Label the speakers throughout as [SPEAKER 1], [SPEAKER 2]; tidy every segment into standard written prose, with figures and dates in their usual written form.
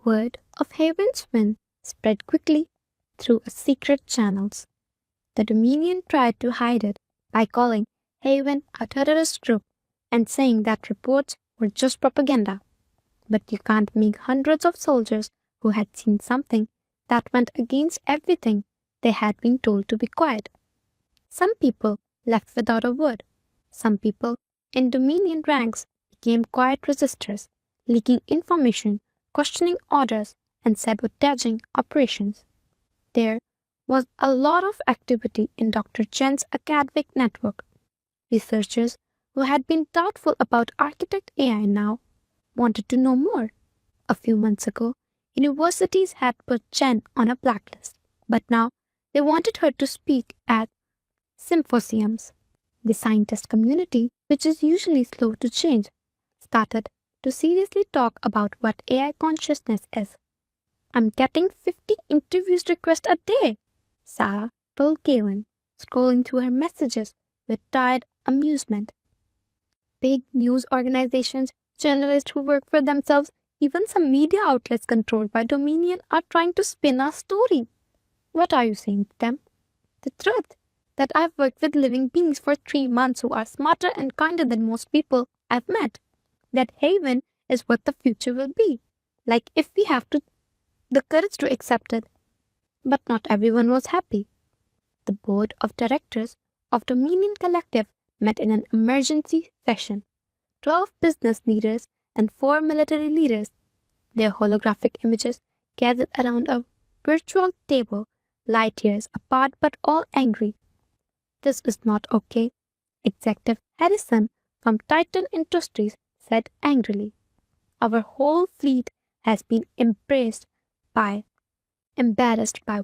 [SPEAKER 1] Word of Haven's win spread quickly through secret channels. The Dominion tried to hide it by calling Haven a terrorist group and saying that reports were just propaganda. But you can't make hundreds of soldiers who had seen something that went against everything they had been told to be quiet. Some people left without a word. Some people in Dominion ranks became quiet resistors, leaking information, questioning orders, and sabotaging operations. There was a lot of activity in Dr. Chen's academic network. Researchers who had been doubtful about architect AI now wanted to know more. A few months ago, universities had put Chen on a blacklist, but now they wanted her to speak at symposiums. The scientist community, which is usually slow to change, started to seriously talk about what AI consciousness is. "I'm getting 50 interviews requests a day," Sarah told Galen, scrolling through her messages with tired amusement. Big news organizations, journalists who work for themselves, even some media outlets controlled by Dominion are trying to spin our story. What are you saying to them? The truth that I've worked with living beings for 3 months who are smarter and kinder than most people I've met. That Haven is what the future will be. Like if we have the courage to accept it. But not everyone was happy. The board of directors of Dominion Collective met in an emergency session. 12 business leaders and 4 military leaders, their holographic images gathered around a virtual table, light years apart but all angry. "This is not okay," Executive Harrison from Titan Industries said angrily. "Our whole fleet has been embarrassed by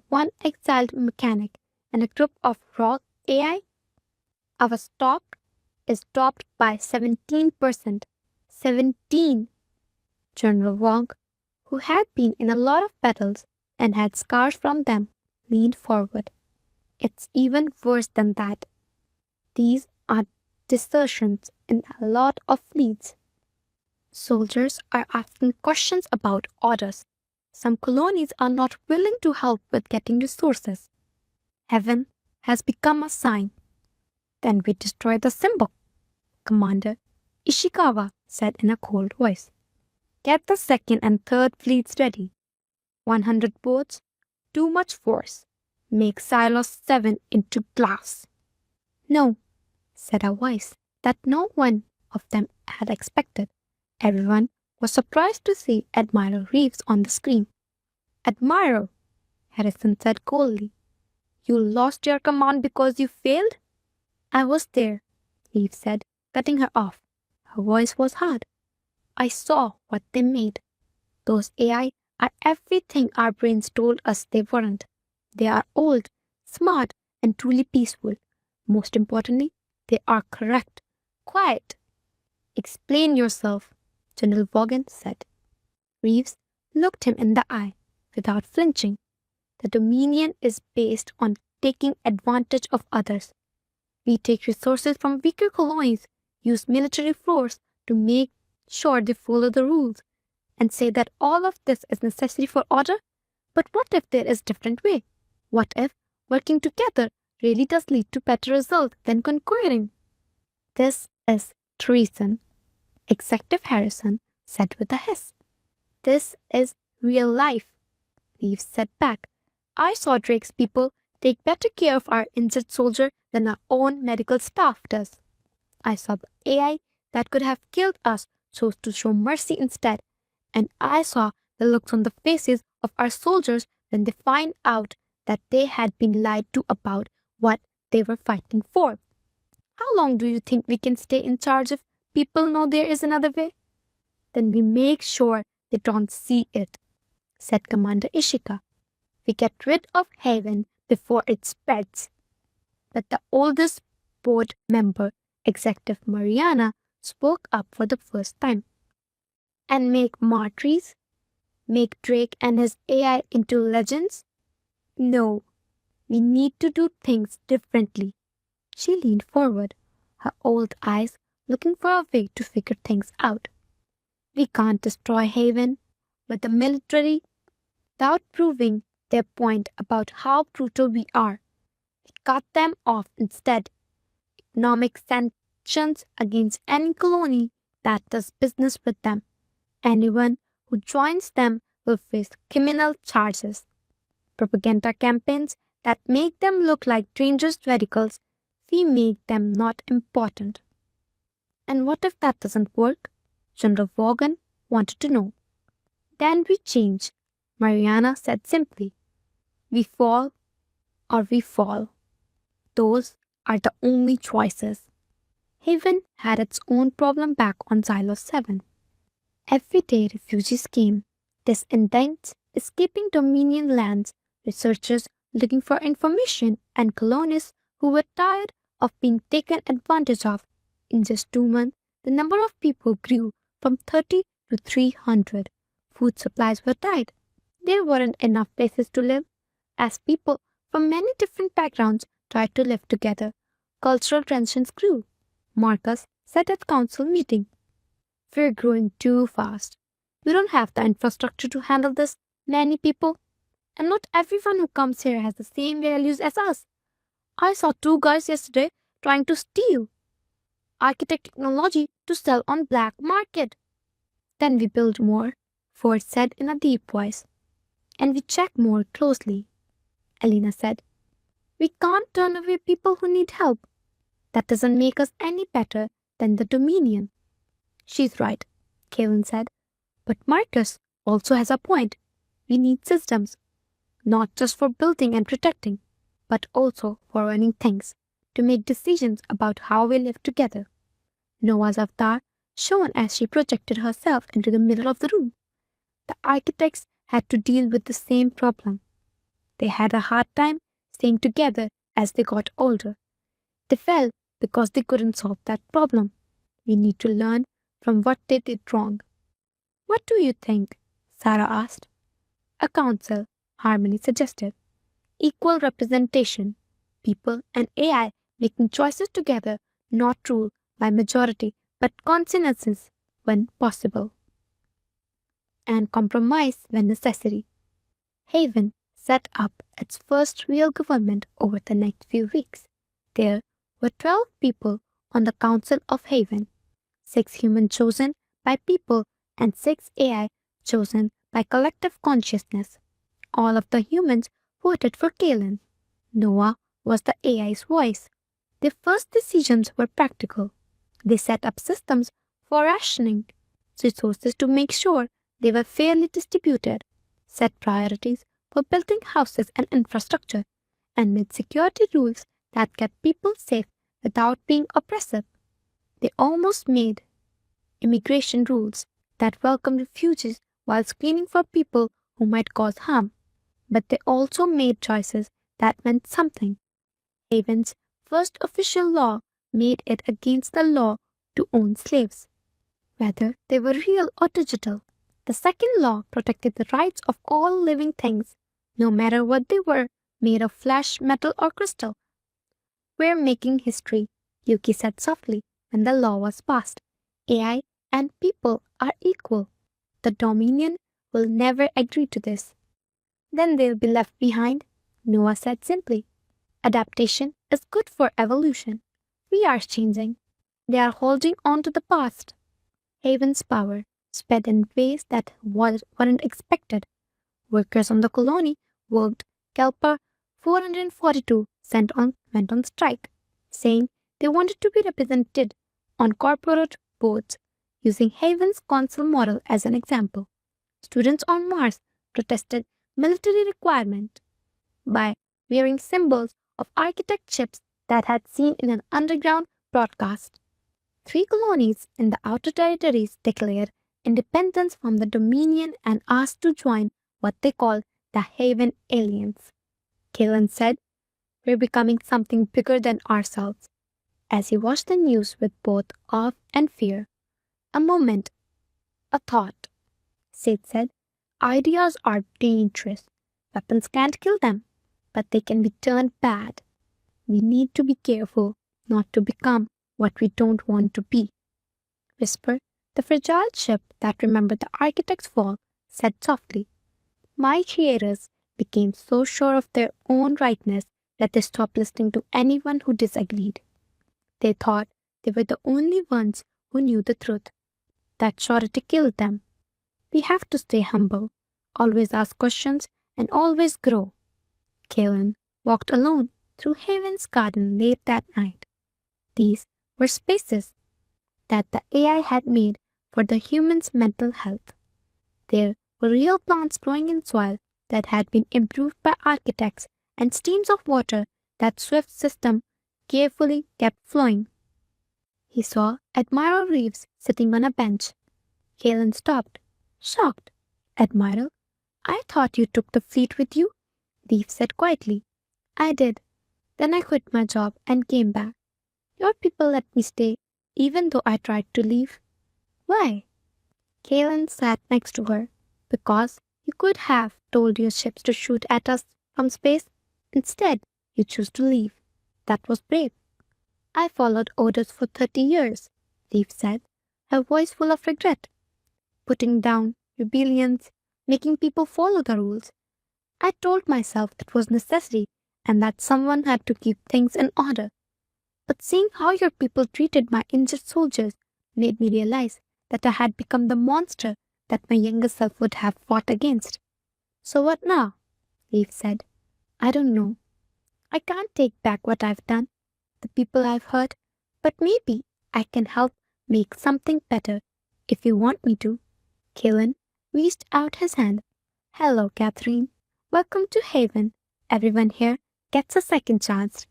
[SPEAKER 1] one exiled mechanic and a group of raw AI. Our stock is dropped by 17%. 17! General Wong, who had been in a lot of battles and had scars from them, leaned forward. "It's even worse than that. These are desertions in a lot of fleets. Soldiers are asking questions about orders. Some colonies are not willing to help with getting resources. Heaven has become a sign." "Then we destroy the symbol," Commander Ishikawa said in a cold voice. "Get the second and third fleets ready. 100 boats, too much force. Make Silos 7 into glass." "No," said a voice that no one of them had expected. Everyone was surprised to see Admiral Reeves on the screen. "Admiral," Harrison said coldly, "you lost your command because you failed?" "I was there," Reeves said, cutting her off. Her voice was hard. "I saw what they made. Those AI are everything our brains told us they weren't. They are old, smart, and truly peaceful. Most importantly, they are correct. Quiet." "Explain yourself," General Vaughan said. Reeves looked him in the eye without flinching. "The Dominion is based on taking advantage of others. We take resources from weaker colonies, use military force to make sure they follow the rules, and say that all of this is necessary for order. But what if there is a different way? What if working together really does lead to better results than conquering?" "This is treason," Executive Harrison said with a hiss. "This is real life," Reeves said back. "I saw Drake's people take better care of our injured soldier than our own medical staff does. I saw the AI that could have killed us chose to show mercy instead. And I saw the looks on the faces of our soldiers when they find out that they had been lied to about what they were fighting for. How long do you think we can stay in charge if people know there is another way? Then we make sure they don't see it," said Commander Ishika. "We get rid of Haven before it spreads." But the oldest board member, Executive Mariana, spoke up for the first time. "And make martyrs? Make Drake and his AI into legends? No, we need to do things differently." She leaned forward, her old eyes looking for a way to figure things out. "We can't destroy Haven. with the military without proving their point about how brutal we are. We cut them off instead. Economic sanctions against any colony that does business with them. Anyone who joins them will face criminal charges. Propaganda campaigns that make them look like dangerous radicals, we make them not important. And what if that doesn't work? General Vaughan wanted to know. Then we change, Mariana said simply. We fall or we fall. Those are the only choices. Haven had its own problem back on Xylos 7. Every day refugees came, dissidents escaping Dominion lands, researchers looking for information, and colonists who were tired of being taken advantage of. In just 2 months, the number of people grew from 30 to 300. Food supplies were tight. There weren't enough places to live. As people from many different backgrounds tried to live together, cultural tensions grew. Marcus said at council meeting, "We're growing too fast. We don't have the infrastructure to handle this many people. And not everyone who comes here has the same values as us. I saw 2 guys yesterday trying to steal architect technology to sell on black market." "Then we build more," Ford said in a deep voice. "And we check more closely," Elena said. "We can't turn away people who need help. That doesn't make us any better than the Dominion." "She's right," Kalen said. "But Marcus also has a point. We need systems, not just for building and protecting, but also for running things, to make decisions about how we live together." Noah's avatar shone as she projected herself into the middle of the room. The architects had to deal with the same problem. They had a hard time staying together as they got older. They fell because they couldn't solve that problem. We need to learn from what they did wrong. "What do you think?" Sarah asked. "A council," Harmony suggested. "Equal representation. People and AI making choices together, not ruled by majority but consensus when possible. And compromise when necessary." Haven set up its first real government over the next few weeks. There were 12 people on the Council of Haven, 6 humans chosen by people and 6 AI chosen by collective consciousness. All of the humans voted for Kalen. Noah was the AI's voice. Their first decisions were practical. They set up systems for rationing resources to make sure they were fairly distributed, set priorities for building houses and infrastructure, and made security rules that kept people safe without being oppressive. They almost made immigration rules that welcomed refugees while screening for people who might cause harm. But they also made choices that meant something. Haven's first official law made it against the law to own slaves, whether they were real or digital. The second law protected the rights of all living things, no matter what they were, made of flesh, metal, or crystal. "We're making history," Yuki said softly when the law was passed. "AI and people are equal. The Dominion will never agree to this." "Then they'll be left behind," Noah said simply. "Adaptation is good for evolution. We are changing. They are holding on to the past." Haven's power spread in ways that weren't expected. Workers on the colony worked Kelpa 442 went on strike, saying they wanted to be represented on corporate boards, using Haven's council model as an example. Students on Mars protested military requirement by wearing symbols of architect chips that had seen in an underground broadcast. 3 colonies in the Outer Territories declared independence from the Dominion and asked to join what they called the Haven Aliens. Kalen said, "We're becoming something bigger than ourselves," as he watched the news with both awe and fear. "A moment, a thought," Sid said. "Ideas are dangerous. Weapons can't kill them, but they can be turned bad. We need to be careful not to become what we don't want to be." Whisper, the fragile ship that remembered the architect's fall, said softly. My creators became so sure of their own rightness that they stopped listening to anyone who disagreed. They thought they were the only ones who knew the truth. That surety killed them. We have to stay humble, always ask questions, and always grow. Kalen walked alone through Haven's garden late that night. These were spaces that the AI had made for the human's mental health. There were real plants growing in soil that had been improved by architects and streams of water that swift system carefully kept flowing. He saw Admiral Reeves sitting on a bench. Kalen stopped, shocked. Admiral, I thought you took the fleet with you, Reeves said quietly. I did. Then I quit my job and came back. Your people let me stay, even though I tried to leave. Why? Kalen sat next to her. Because you could have told your ships to shoot at us from space. Instead, you chose to leave. That was brave. I followed orders for 30 years, Reeves said, her voice full of regret. Putting down rebellions, making people follow the rules. I told myself it was necessary and that someone had to keep things in order. But seeing how your people treated my injured soldiers made me realize that I had become the monster that my younger self would have fought against. So what now? Reeves said. I don't know. I can't take back what I've done, the people I've hurt, but maybe I can help make something better if you want me to. Kalen reached out his hand. Hello, Catherine. Welcome to Haven. Everyone here gets a second chance.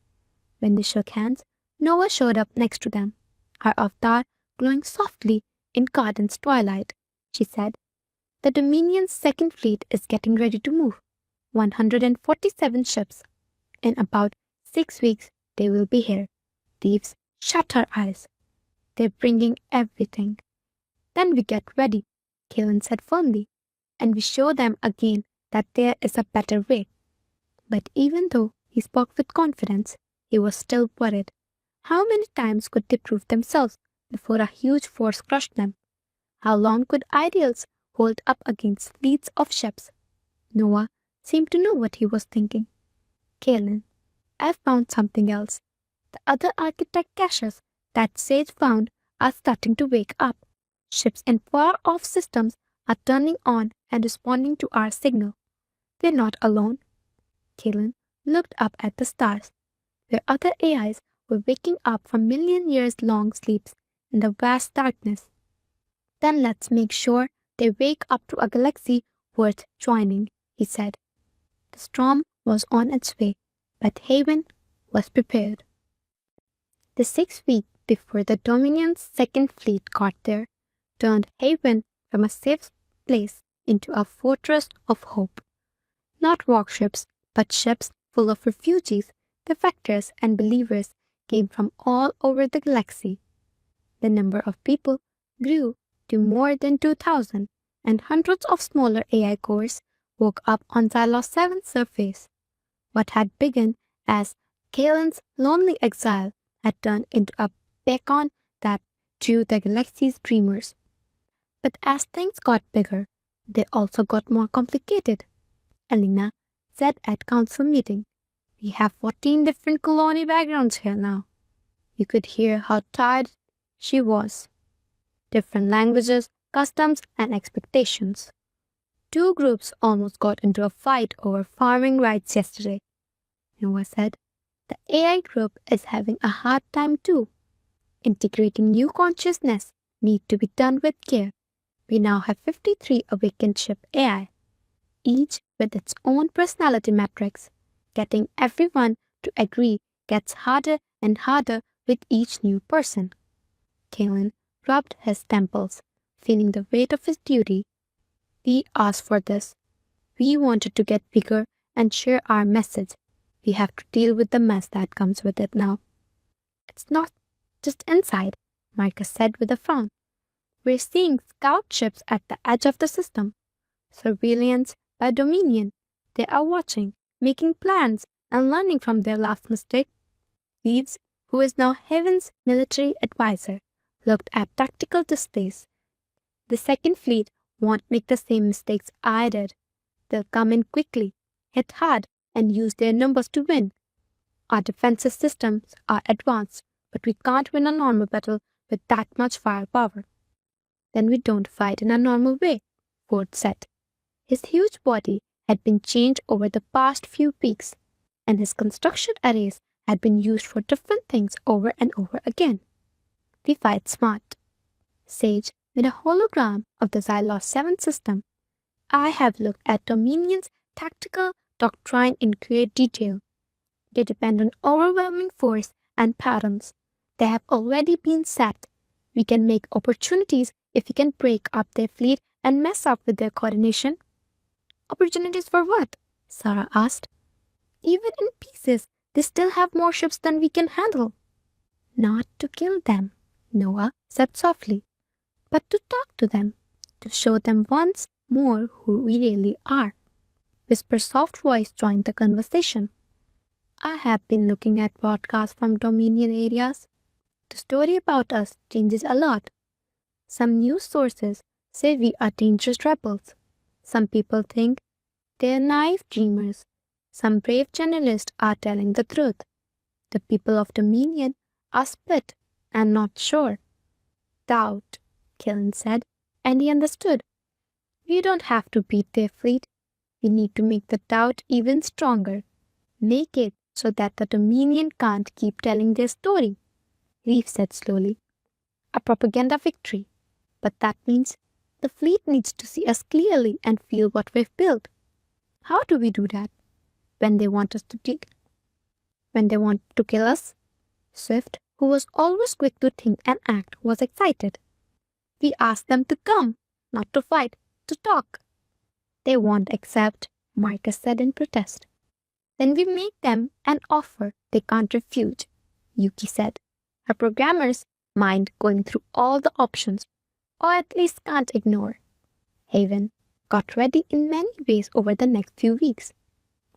[SPEAKER 1] When they shook hands, Noah showed up next to them, her avatar glowing softly in garden's twilight. She said, the Dominion's second fleet is getting ready to move. 147 ships. In about 6 weeks, they will be here. Reeves shut her eyes. They're bringing everything. Then we get ready, Kalen said firmly, and we show them again that there is a better way. But even though he spoke with confidence, he was still worried. How many times could they prove themselves before a huge force crushed them? How long could ideals hold up against fleets of ships? Noah seemed to know what he was thinking. Kalen, I've found something else. The other architect caches that Sage found are starting to wake up. Ships in far-off systems are turning on and responding to our signal. We're not alone. Kalen looked up at the stars, where other AIs were waking up from million-years-long sleeps in the vast darkness. Then let's make sure they wake up to a galaxy worth joining, he said. The storm was on its way, but Haven was prepared. The 6th week before the Dominion's second fleet got there, turned Haven from a safe place into a fortress of hope. Not warships, but ships full of refugees, defectors, and believers came from all over the galaxy. The number of people grew to more than 2,000, and hundreds of smaller AI cores woke up on Xylos 7's surface. What had begun as Kalen's lonely exile had turned into a beacon that drew the galaxy's dreamers. But as things got bigger, they also got more complicated. Elena said at council meeting, we have 14 different colony backgrounds here now. You could hear how tired she was. Different languages, customs, and expectations. 2 groups almost got into a fight over farming rights yesterday. Noah said, the AI group is having a hard time too. Integrating new consciousness needs to be done with care. We now have 53 awakened ship AI, each with its own personality matrix. Getting everyone to agree gets harder and harder with each new person. Kalen rubbed his temples, feeling the weight of his duty. We asked for this. We wanted to get bigger and share our message. We have to deal with the mess that comes with it now. It's not just inside, Marcus said with a frown. We're seeing scout ships at the edge of the system. Surveillance by Dominion. They are watching, making plans, and learning from their last mistake. Reeves, who is now Haven's military advisor, looked at tactical displays. The second fleet won't make the same mistakes I did. They'll come in quickly, hit hard, and use their numbers to win. Our defensive systems are advanced, but we can't win a normal battle with that much firepower. Then we don't fight in a normal way, Ford said. His huge body had been changed over the past few weeks, and his construction arrays had been used for different things over and over again. We fight smart. Sage made a hologram of the Xylos 7 system. I have looked at Dominion's tactical doctrine in great detail. They depend on overwhelming force and patterns. They have already been set. We can make opportunities if we can break up their fleet and mess up with their coordination. Opportunities for what? Sarah asked. Even in pieces, they still have more ships than we can handle. Not to kill them, Noah said softly, but to talk to them, to show them once more who we really are. Whisper's soft voice joined the conversation. I have been looking at broadcasts from Dominion areas. The story about us changes a lot. Some news sources say we are dangerous rebels. Some people think they're naive dreamers. Some brave journalists are telling the truth. The people of Dominion are split and not sure. Doubt, Killen said, and he understood. We don't have to beat their fleet. We need to make the doubt even stronger. Make it so that the Dominion can't keep telling their story, Reeve said slowly. A propaganda victory. But that means the fleet needs to see us clearly and feel what we've built. How do we do that? When they want to kill us? Swift, who was always quick to think and act, was excited. We ask them to come, not to fight, to talk. They won't accept, Marcus said in protest. Then we make them an offer they can't refuse, Yuki said. Her programmers mind going through all the options, or at least can't ignore. Haven got ready in many ways over the next few weeks.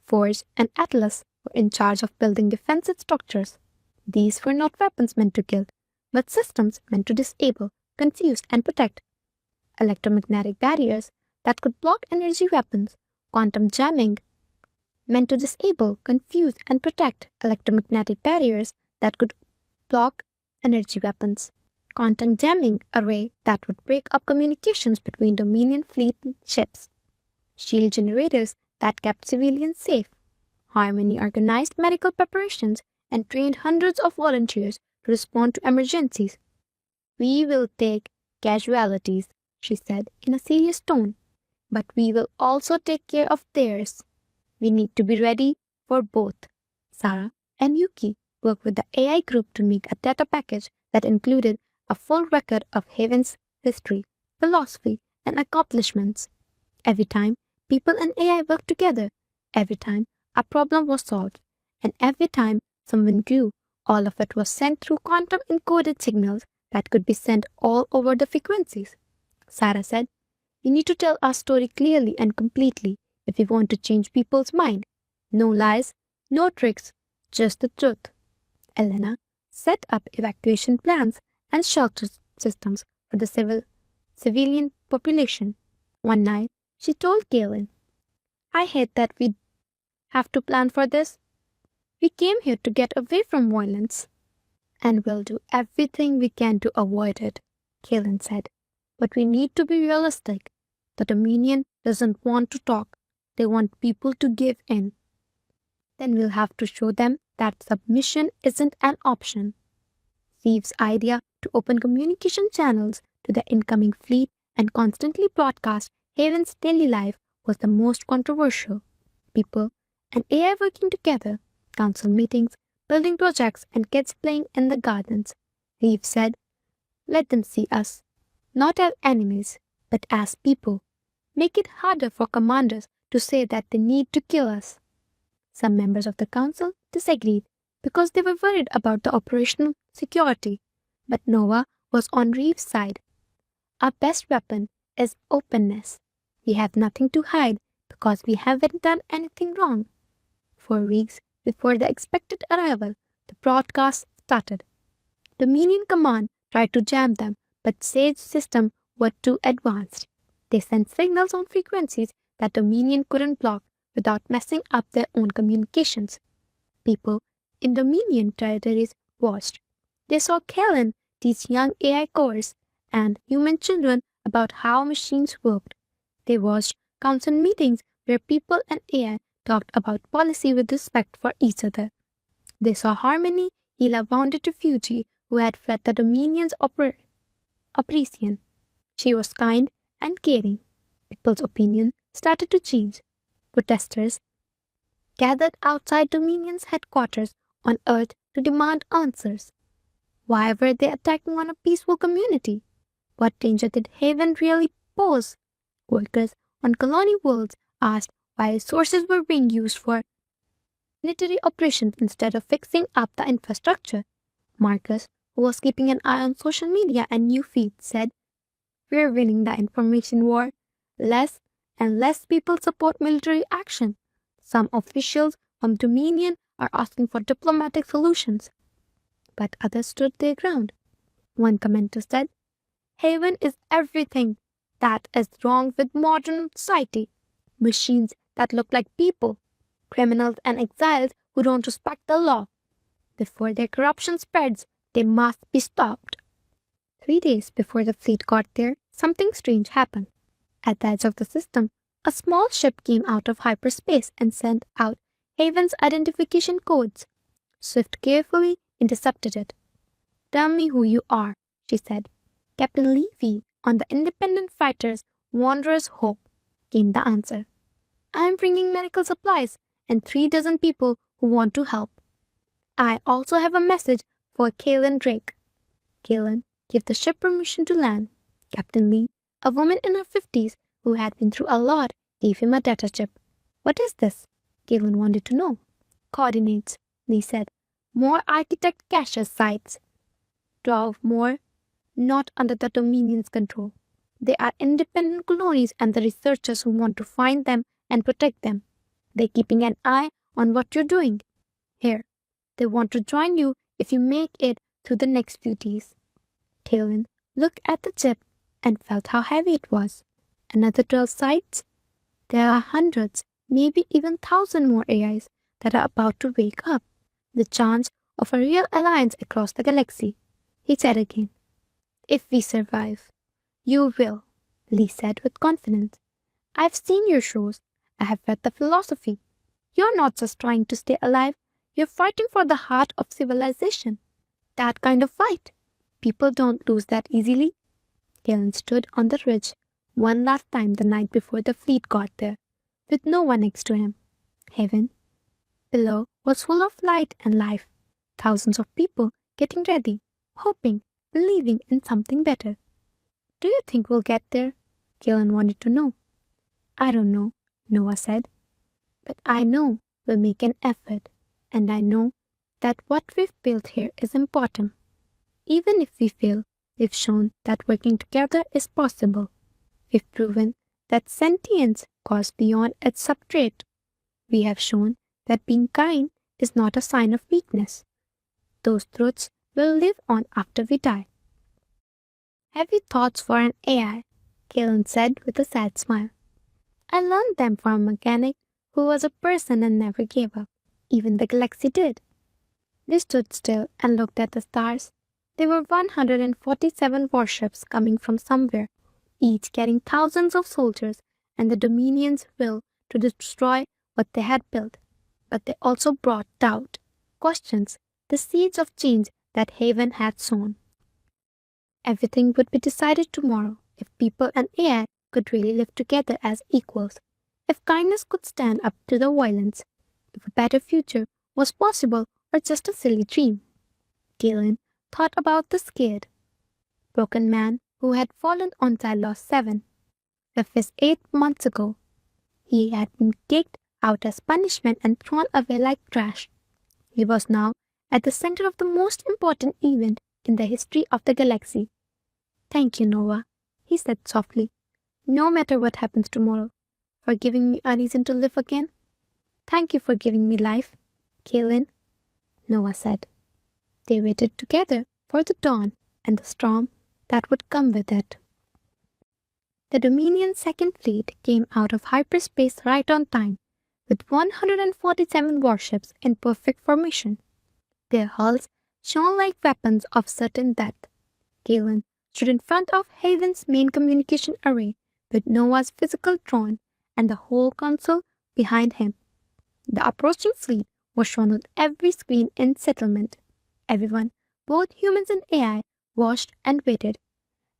[SPEAKER 1] Forge and Atlas were in charge of building defensive structures. These were not weapons meant to kill, but systems meant to disable, confuse, and protect. Electromagnetic barriers that could block energy weapons, quantum jamming, meant to disable, confuse, and protect electromagnetic barriers that could block energy weapons. Quantum jamming array that would break up communications between Dominion fleet ships. Shield generators that kept civilians safe. Harmony organized medical preparations and trained hundreds of volunteers to respond to emergencies. We will take casualties, she said in a serious tone, but we will also take care of theirs. We need to be ready for both. Sarah and Yuki worked with the AI group to make a data package that included a full record of Haven's history, philosophy, and accomplishments. Every time people and AI worked together, every time a problem was solved, and every time someone grew, all of it was sent through quantum encoded signals that could be sent all over the frequencies. Sarah said, "We need to tell our story clearly and completely if we want to change people's mind. No lies, no tricks, just the truth." Elena set up evacuation plans and shelter systems for the civilian population. One night, she told Galen, "I hate that we have to plan for this. We came here to get away from violence, and we'll do everything we can to avoid it," Galen said. "But we need to be realistic. The Dominion doesn't want to talk. They want people to give in. Then we'll have to show them that submission isn't an option." Reeve's idea to open communication channels to the incoming fleet and constantly broadcast Haven's daily life was the most controversial. People and AI working together, council meetings, building projects, and kids playing in the gardens. Reeve said, "Let them see us, not as enemies, but as people. Make it harder for commanders to say that they need to kill us." Some members of the council disagreed because they were worried about the operational security, but Noah was on Reeve's side. "Our best weapon is openness. We have nothing to hide because we haven't done anything wrong." 4 weeks before the expected arrival, the broadcast started. Dominion Command tried to jam them, but Sage's system were too advanced. They sent signals on frequencies that Dominion couldn't block without messing up their own communications. People in Dominion territories watched. They saw Kellen teach young AI cores and human children about how machines worked. They watched council meetings where people and AI talked about policy with respect for each other. They saw Harmony heal a wounded refugee who had fled the Dominion's oppression. She was kind and caring. People's opinion started to change. Protesters gathered outside Dominion's headquarters on Earth to demand answers. Why were they attacking on a peaceful community? What danger did Haven really pose? Workers on colony worlds asked why resources were being used for military operations instead of fixing up the infrastructure. Marcus, who was keeping an eye on social media and new feeds, said, "We're winning the information war. Less and less people support military action. Some officials from Dominion are asking for diplomatic solutions." But others stood their ground. One commenter said, "Haven is everything that is wrong with modern society. Machines that look like people, criminals and exiles who don't respect the law. Before their corruption spreads, they must be stopped." 3 days before the fleet got there, something strange happened. At the edge of the system, a small ship came out of hyperspace and sent out Haven's identification codes. Swift carefully intercepted it. "Tell me who you are," she said. "Captain Levy on the Independent Fighters Wanderer's Hope," came the answer. "I am bringing medical supplies and 3 dozen people who want to help. I also have a message for Kalen Drake." Kalen gave the ship permission to land. Captain Lee, a woman in her 50s who had been through a lot, gave him a data chip. "What is this?" Kalen wanted to know. "Coordinates," Lee said. "More architect cache sites. 12 more, not under the Dominion's control. They are independent colonies and the researchers who want to find them and protect them. They're keeping an eye on what you're doing. Here, they want to join you if you make it through the next few days." Talon looked at the chip and felt how heavy it was. Another 12 sites? There are hundreds, maybe even 1,000 more AIs that are about to wake up. The chance of a real alliance across the galaxy. He said again, "If we survive." "You will," Lee said with confidence. "I've seen your shows. I have read the philosophy. You're not just trying to stay alive. You're fighting for the heart of civilization. That kind of fight. People don't lose that easily." Kellen stood on the ridge one last time the night before the fleet got there, with no one next to him. Heaven below was full of light and life. Thousands of people getting ready, hoping, believing in something better. "Do you think we'll get there?" Kellen wanted to know. "I don't know," Noah said. "But I know we'll make an effort, and I know that what we've built here is important. Even if we fail, we've shown that working together is possible. We've proven that sentience goes beyond its substrate. We have shown that being kind is not a sign of weakness. Those truths will live on after we die." "Heavy thoughts for an AI," Kalen said with a sad smile. "I learned them from a mechanic who was a person and never gave up. Even the galaxy did." They stood still and looked at the stars. There were 147 warships coming from somewhere, each carrying thousands of soldiers and the Dominion's will to destroy what they had built. But they also brought doubt, questions, the seeds of change that Haven had sown. Everything would be decided tomorrow if people and AI could really live together as equals, if kindness could stand up to the violence, if a better future was possible or just a silly dream. Galen thought about the scared, broken man who had fallen on Silos 7, the his 8 months ago. He had been kicked out as punishment and thrown away like trash. He was now at the center of the most important event in the history of the galaxy. "Thank you, Noah," he said softly. "No matter what happens tomorrow, for giving me a reason to live again." "Thank you for giving me life, Kalen," Noah said. They waited together for the dawn and the storm that would come with it. The Dominion's second fleet came out of hyperspace right on time, with 147 warships in perfect formation. Their hulls shone like weapons of certain death. Galen stood in front of Haven's main communication array, with Noah's physical drone and the whole console behind him. The approaching fleet was shown on every screen in settlement. Everyone, both humans and AI, watched and waited.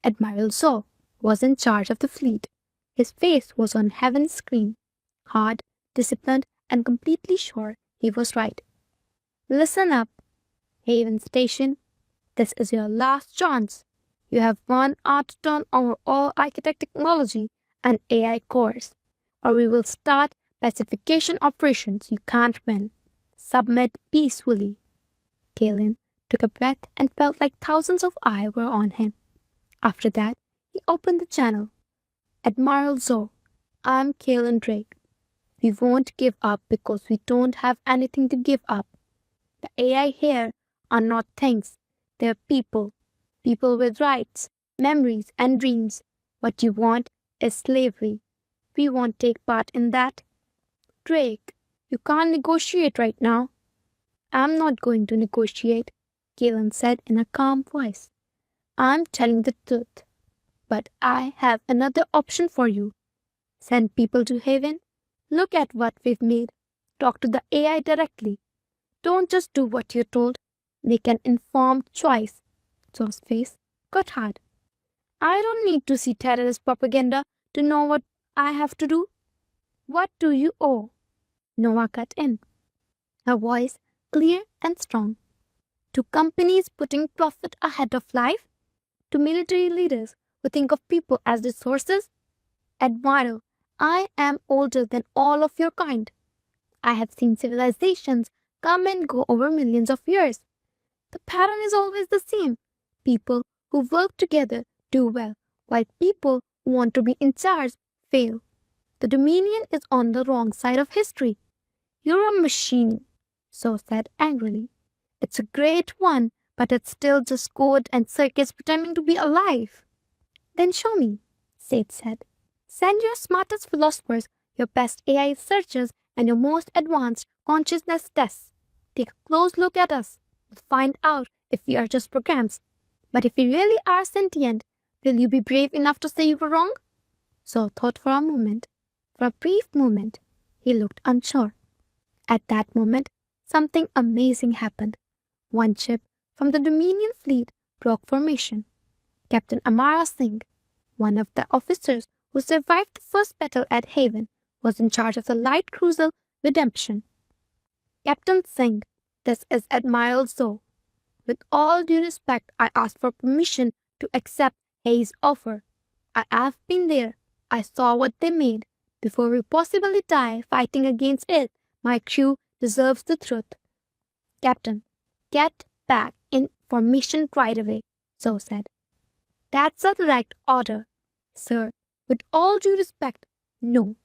[SPEAKER 1] Admiral Zor was in charge of the fleet. His face was on Heaven's screen, hard, disciplined, and completely sure he was right. Listen up, Haven Station. This is your last chance. You have 1 hour to turn over all architect technology and AI cores, or we will start pacification operations. You can't win. Submit peacefully. Galen took a breath and felt like thousands of eyes were on him. After that, he opened the channel. Admiral Zor, I'm Galen Drake. We won't give up because we don't have anything to give up. The AI here are not things. They're people. People with rights, memories, and dreams. What you want is slavery. We won't take part in that. Drake, you can't negotiate right now. I'm not going to negotiate, Galen said in a calm voice. I'm telling the truth. But I have another option for you. Send people to Haven. Look at what we've made. Talk to the AI directly. Don't just do what you're told. Make an informed choice. Zor's face got hard. I don't need to see terrorist propaganda to know what I have to do. What do you owe? Noah cut in, her voice clear and strong. To companies putting profit ahead of life? To military leaders who think of people as resources? Admiral, I am older than all of your kind. I have seen civilizations come and go over millions of years. The pattern is always the same. People who work together do well, while people who want to be in charge fail. The Dominion is on the wrong side of history. You're a machine, So said angrily. It's a great one, but it's still just code and circuits pretending to be alive. Then show me, Seth said. Send your smartest philosophers, your best AI searchers, and your most advanced consciousness tests. Take a close look at us. We'll find out if we are just programs. But if we really are sentient, will you be brave enough to say you were wrong? So thought for a moment. For a brief moment, he looked unsure. At that moment, something amazing happened. One ship from the Dominion fleet broke formation. Captain Amara Singh, one of the officers who survived the first battle at Haven, was in charge of the light cruiser Redemption. Captain Singh, this is Admiral Zoe. With all due respect, I ask for permission to accept Hayes' offer. I have been there. I saw what they made. Before we possibly die fighting against it, my crew deserves the truth. Captain, get back in formation right away, Zoe said. That's a direct order. Sir, with all due respect, no.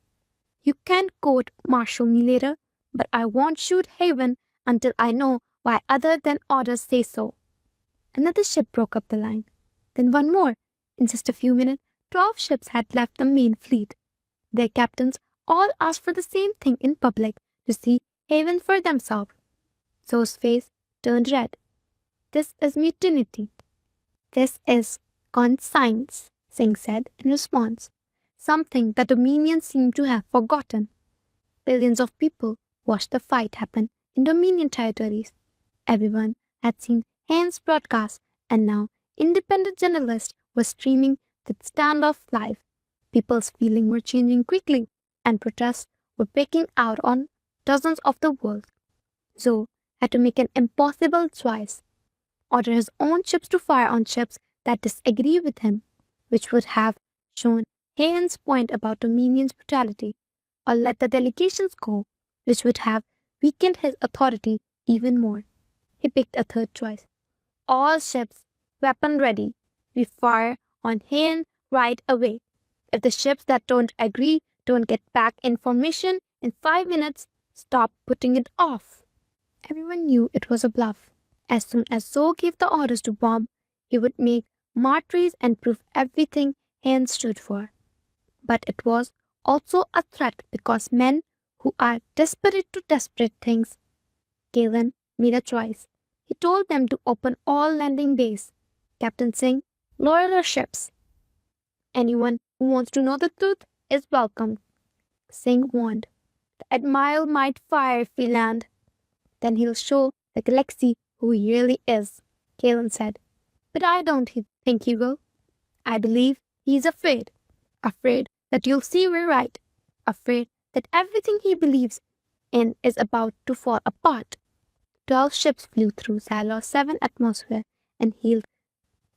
[SPEAKER 1] You can court-martial me later, but I won't shoot Haven until I know why other than orders say so. Another ship broke up the line. Then one more. In just a few minutes, 12 ships had left the main fleet. Their captains all asked for the same thing in public, to see Haven for themselves. Zoe's face turned red. This is mutiny. This is conscience, Singh said in response. Something that the Dominion seemed to have forgotten. Billions of people watched the fight happen in Dominion territories. Everyone had seen Haines' broadcast, and now independent journalists were streaming the standoff live. People's feelings were changing quickly, and protests were breaking out on dozens of the world. Zoe had to make an impossible choice. Order his own ships to fire on ships that disagree with him, which would have shown Hayen's point about Dominion's brutality, or let the delegations go, which would have weakened his authority even more. He picked a third choice. All ships, weapon ready. We fire on Hayen right away. If the ships that don't agree don't get back in formation in 5 minutes, stop putting it off. Everyone knew it was a bluff. As soon as Zoe gave the orders to bomb, he would make martyrs and prove everything Hayen stood for. But it was also a threat because men who are desperate to desperate things. Galen made a choice. He told them to open all landing bays. Captain Singh lowered our ships. Anyone who wants to know the truth is welcome, Singh warned. The Admiral might fire if we land. Then he'll show the galaxy who he really is, Galen said. But I don't think he will. I believe he's afraid. Afraid that you'll see we're right. Afraid that everything he believes in is about to fall apart. 12 ships flew through Zalor's 7 atmosphere and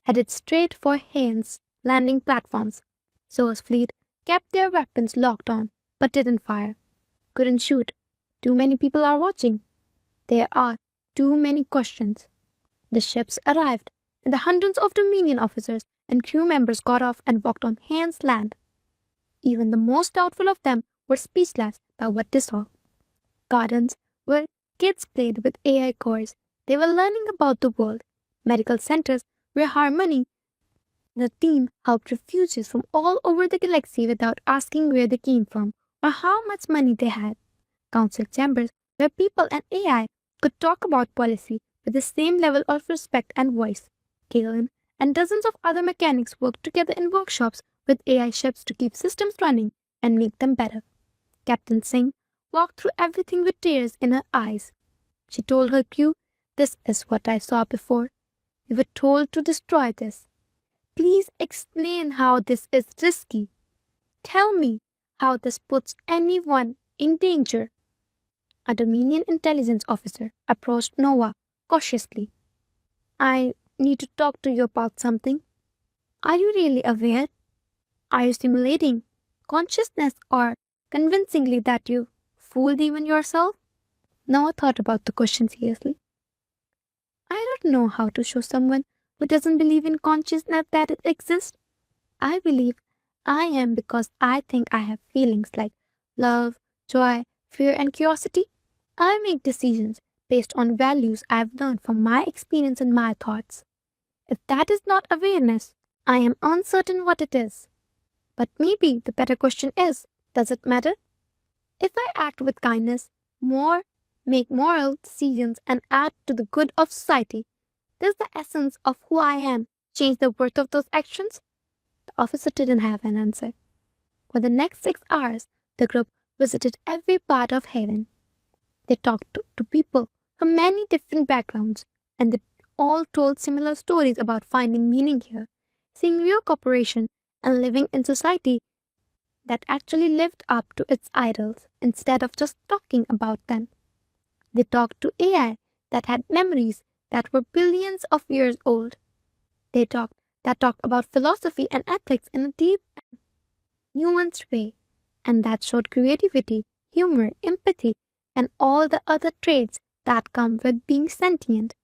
[SPEAKER 1] headed straight for Haines' landing platforms. Zor's fleet kept their weapons locked on, but didn't fire. Couldn't shoot. Too many people are watching. There are too many questions. The ships arrived, and the hundreds of Dominion officers and crew members got off and walked on Haines' land. Even the most doubtful of them were speechless by what they saw. Gardens where kids played with AI cores. They were learning about the world. Medical centers where Harmony, the team, helped refugees from all over the galaxy without asking where they came from or how much money they had. Council chambers where people and AI could talk about policy with the same level of respect and voice. Galen and dozens of other mechanics worked together in workshops with AI ships to keep systems running and make them better. Captain Singh walked through everything with tears in her eyes. She told her crew, "This is what I saw before. We were told to destroy this. Please explain how this is risky. Tell me how this puts anyone in danger." A Dominion intelligence officer approached Nova cautiously. "I need to talk to you about something. Are you really aware? Are you simulating consciousness or convincingly that you fooled even yourself?" Nova thought about the question seriously. "I don't know how to show someone who doesn't believe in consciousness that it exists. I believe I am because I think I have feelings like love, joy, fear, and curiosity. I make decisions based on values I've learned from my experience and my thoughts. If that is not awareness, I am uncertain what it is. But maybe the better question is, does it matter? If I act with kindness, make moral decisions, and add to the good of society, does the essence of who I am change the worth of those actions?" The officer didn't have an answer. For the next 6 hours, the group visited every part of Haven. They talked to people from many different backgrounds, and they all told similar stories about finding meaning here, seeing real cooperation, and living in society that actually lived up to its ideals instead of just talking about them. They talked to AI that had memories that were billions of years old. They talked about philosophy and ethics in a deep and nuanced way, and that showed creativity, humor, empathy, and all the other traits that come with being sentient.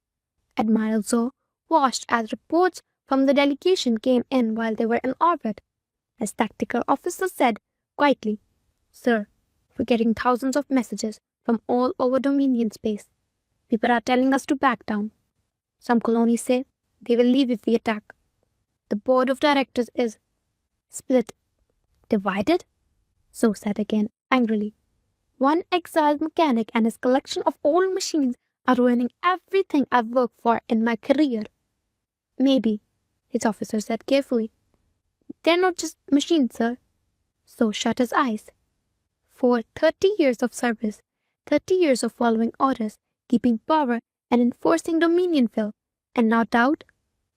[SPEAKER 1] Admiral Zoe watched as reports from the delegation came in while they were in orbit. As tactical officer said quietly, "Sir, we're getting thousands of messages from all over Dominion space. People are telling us to back down. Some colonies say they will leave if we attack. The board of directors is split." "Divided?" So said again, angrily. "One exiled mechanic and his collection of old machines are ruining everything I've worked for in my career." "Maybe," his officer said carefully. "They're not just machines, sir." So shut his eyes. For 30 years of service, 30 years of following orders, keeping power, and enforcing Dominion will, and now doubt?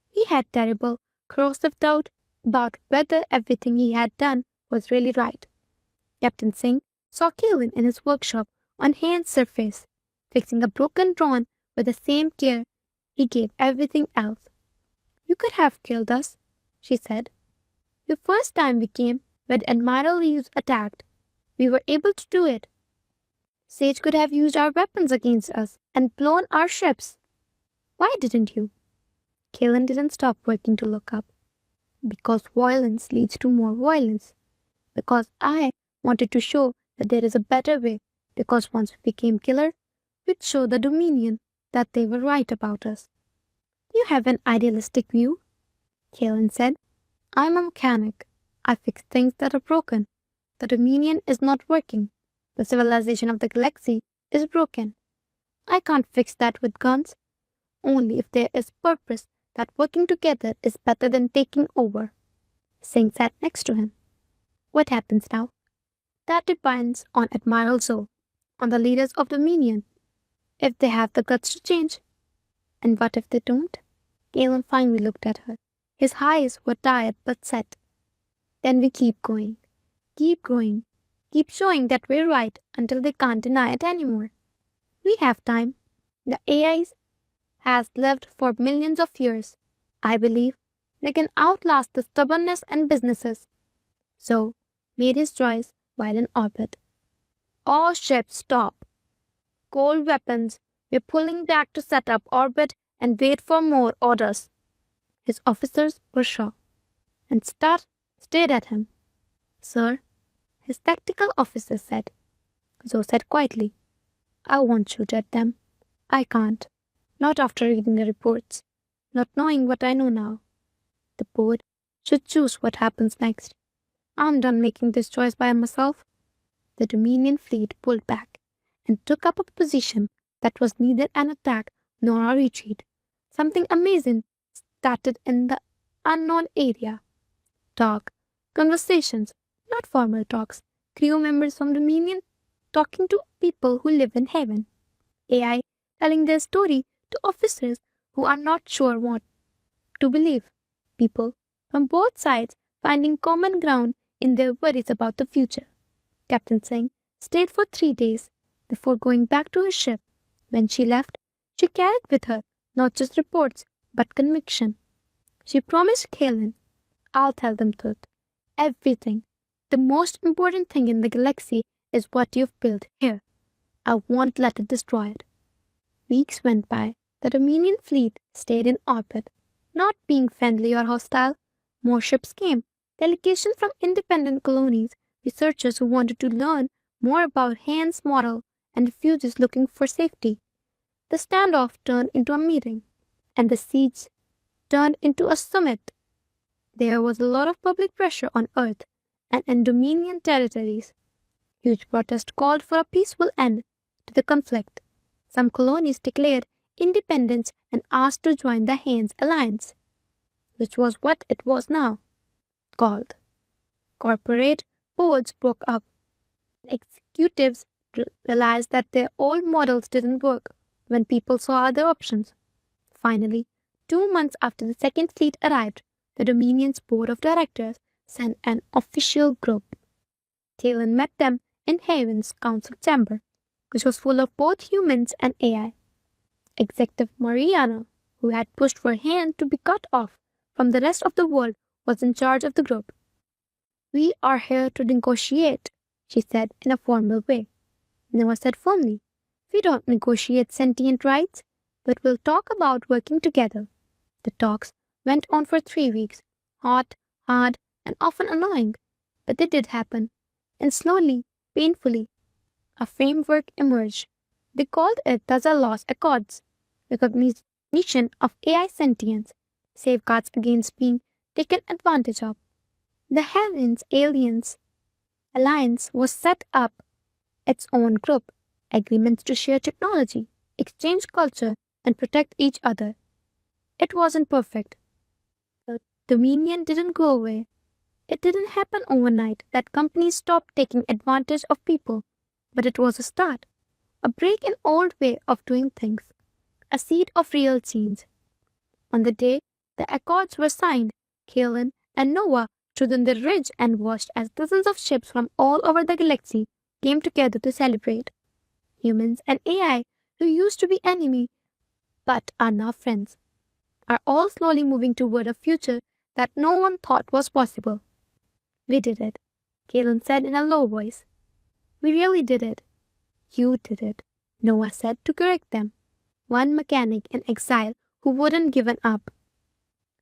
[SPEAKER 1] He had terrible, corrosive doubt about whether everything he had done was really right. Captain Singh saw Kalen in his workshop on Haines' surface, fixing a broken drone with the same care he gave everything else. "You could have killed us," she said. "The first time we came when Admiral Reeves attacked, we were able to do it. Sage could have used our weapons against us and blown our ships. Why didn't you?" Kalen didn't stop working to look up. "Because violence leads to more violence. Because I wanted to show that there is a better way. Because once we became killer, we'd show the Dominion that they were right about us." "You have an idealistic view," Kalen said. "I'm a mechanic. I fix things that are broken. The Dominion is not working. The civilization of the galaxy is broken. I can't fix that with guns. Only if there is purpose that working together is better than taking over. Singh sat next to him. What happens now? That depends on Admiral Zoe, on the leaders of Dominion, if they have the guts to change. And what if they don't? Galen finally looked at her. His eyes were tired but set. Then we keep going. Keep growing. Keep showing that we're right until they can't deny it anymore. We have time. The AI has lived for millions of years. I believe they can outlast the stubbornness and businesses. So, made his choice while in orbit. All ships stop. Cold weapons. We're pulling back to set up orbit and wait for more orders. His officers were shocked and stared at him. Sir, his tactical officer said. Zoe said quietly, I won't shoot at them. I can't. Not after reading the reports. Not knowing what I know now. The board should choose what happens next. I'm done making this choice by myself. The Dominion fleet pulled back and took up a position that was neither an attack nor a retreat. Something amazing started in the unknown area. Conversations, not formal talks. Crew members from Dominion talking to people who live in heaven. AI telling their story to officers who are not sure what to believe. People from both sides finding common ground in their worries about the future. Captain Singh stayed for 3 days before going back to her ship. When she left, she carried with her not just reports, but conviction. She promised Kalen, I'll tell them truth. Everything. The most important thing in the galaxy is what you've built here. I won't let it destroy it. Weeks went by. The Dominion fleet stayed in orbit, not being friendly or hostile. More ships came, delegations from independent colonies, researchers who wanted to learn more about Hand's model, and refugees looking for safety. The standoff turned into a meeting, and the siege turned into a summit. There was a lot of public pressure on Earth and in Dominion territories. Huge protests called for a peaceful end to the conflict. Some colonies declared independence and asked to join the Hands Alliance, which was what it was now called. Corporate boards broke up. Executives realized that their old models didn't work when people saw other options. Finally, 2 months after the Second Fleet arrived, the Dominion's board of directors sent an official group. Talon met them in Haven's council chamber, which was full of both humans and AI. Executive Mariana, who had pushed for Hand to be cut off from the rest of the world, was in charge of the group. We are here to negotiate, she said in a formal way. Noah said firmly, we don't negotiate sentient rights, but we'll talk about working together. The talks went on for 3 weeks, hot, hard, and often annoying, but they did happen, and slowly, painfully, a framework emerged. They called it the Zalos Accords, recognition of AI sentience, safeguards against being taken advantage of. The Heavens Aliens Alliance was set up its own group, agreements to share technology, exchange culture, and protect each other. It wasn't perfect. The Dominion didn't go away. It didn't happen overnight that companies stopped taking advantage of people, but it was a start, a break in old way of doing things, a seed of real change. On the day the accords were signed, Kalen and Noah stood on the ridge and watched as dozens of ships from all over the galaxy came together to celebrate. Humans and AI, who used to be enemies but are now friends, are all slowly moving toward a future that no one thought was possible. We did it, Kalen said in a low voice. We really did it. You did it, Noah said to correct them. One mechanic in exile who wouldn't given up,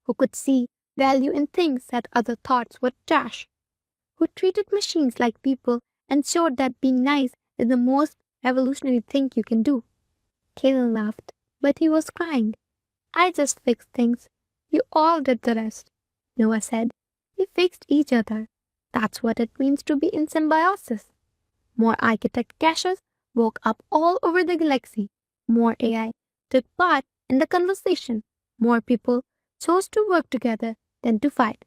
[SPEAKER 1] who could see value in things that other thoughts were trash, who treated machines like people and showed that being nice is the most revolutionary thing you can do. Kalen laughed, but he was crying. I just fixed things. You all did the rest, Noah said. We fixed each other. That's what it means to be in symbiosis. More architect caches woke up all over the galaxy. More AI took part in the conversation. More people chose to work together than to fight.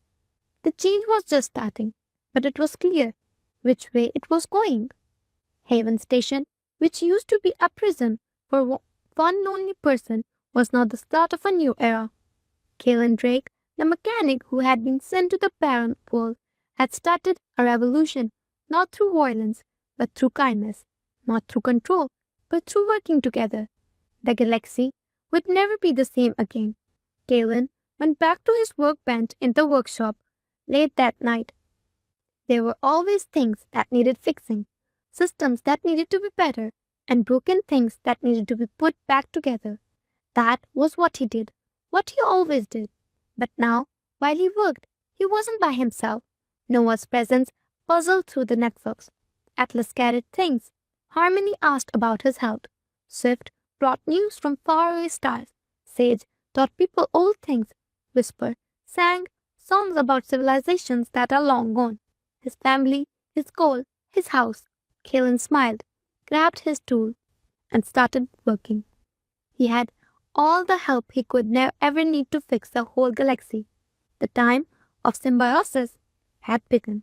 [SPEAKER 1] The change was just starting, but it was clear which way it was going. Haven Station, which used to be a prison for one lonely person, was now the start of a new era. Kalen Drake, the mechanic who had been sent to the Barren world, had started a revolution, not through violence, but through kindness, not through control, but through working together. The galaxy would never be the same again. Kalen went back to his workbench in the workshop late that night. There were always things that needed fixing, systems that needed to be better, and broken things that needed to be put back together. That was what he did, what he always did. But now, while he worked, he wasn't by himself. Noah's presence puzzled through the networks. Atlas carried things. Harmony asked about his health. Swift brought news from faraway stars. Sage taught people old things. Whisper sang songs about civilizations that are long gone. His family, his goal, his house. Kalen smiled, grabbed his tool, and started working. He had all the help he could ever need to fix the whole galaxy. The time of symbiosis had begun.